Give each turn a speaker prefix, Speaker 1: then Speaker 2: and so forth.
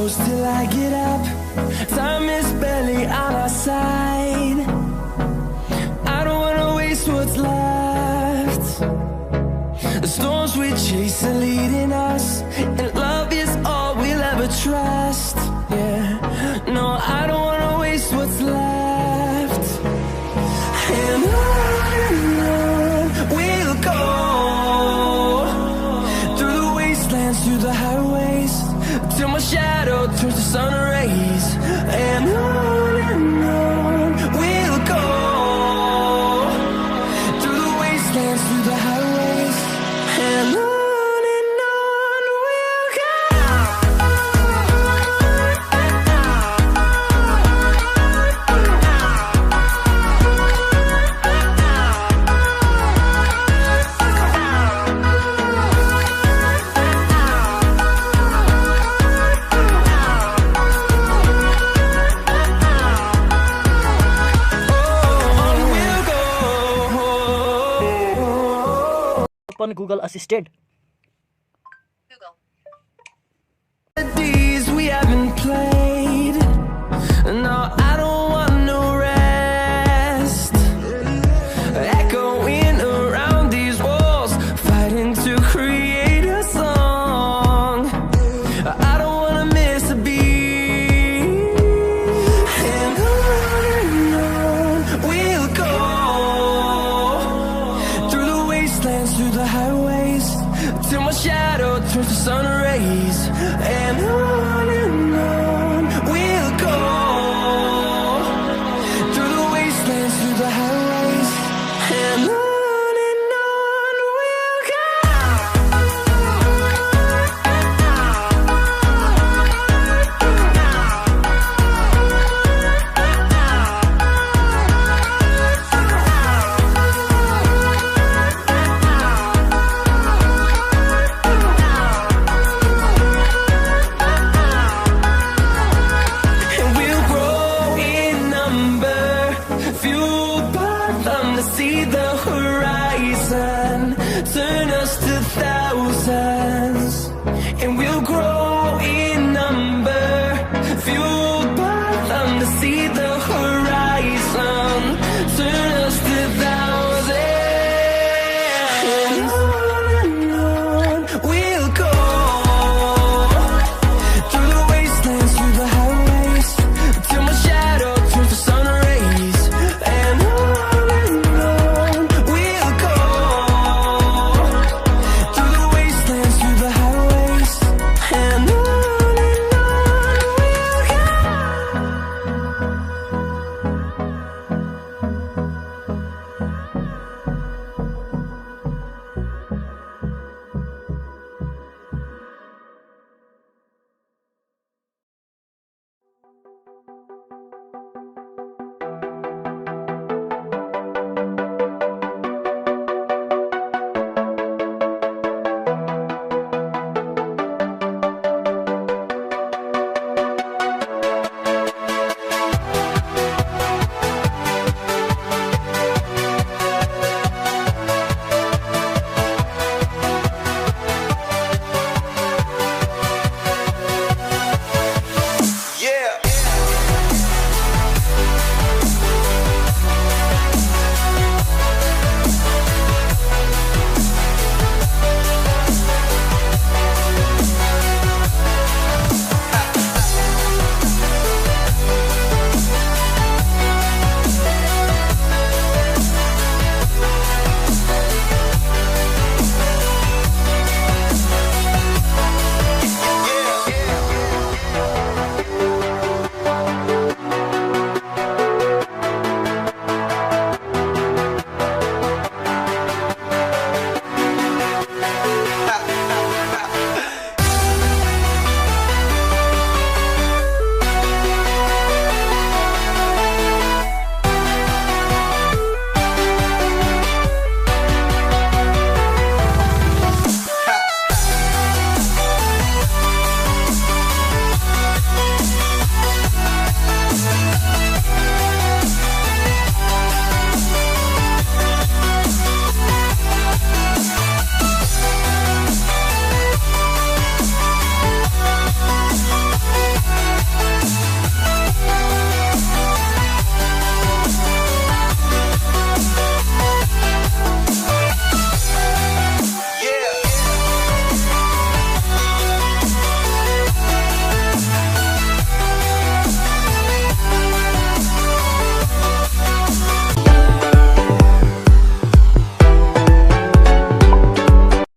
Speaker 1: close till I get up. Time is barely on our side. I don't wanna waste what's left. The storms we chase are leading us, and love is all we'll ever trust. Yeah, no, I don't wanna waste what's left. And on we'll go, through the wastelands, through the highways, till my shadow turns to sun rays. And on we'll go, through the wastelands, through the highways, and on we'll go.
Speaker 2: Open Google Assistant.
Speaker 1: These we haven't played.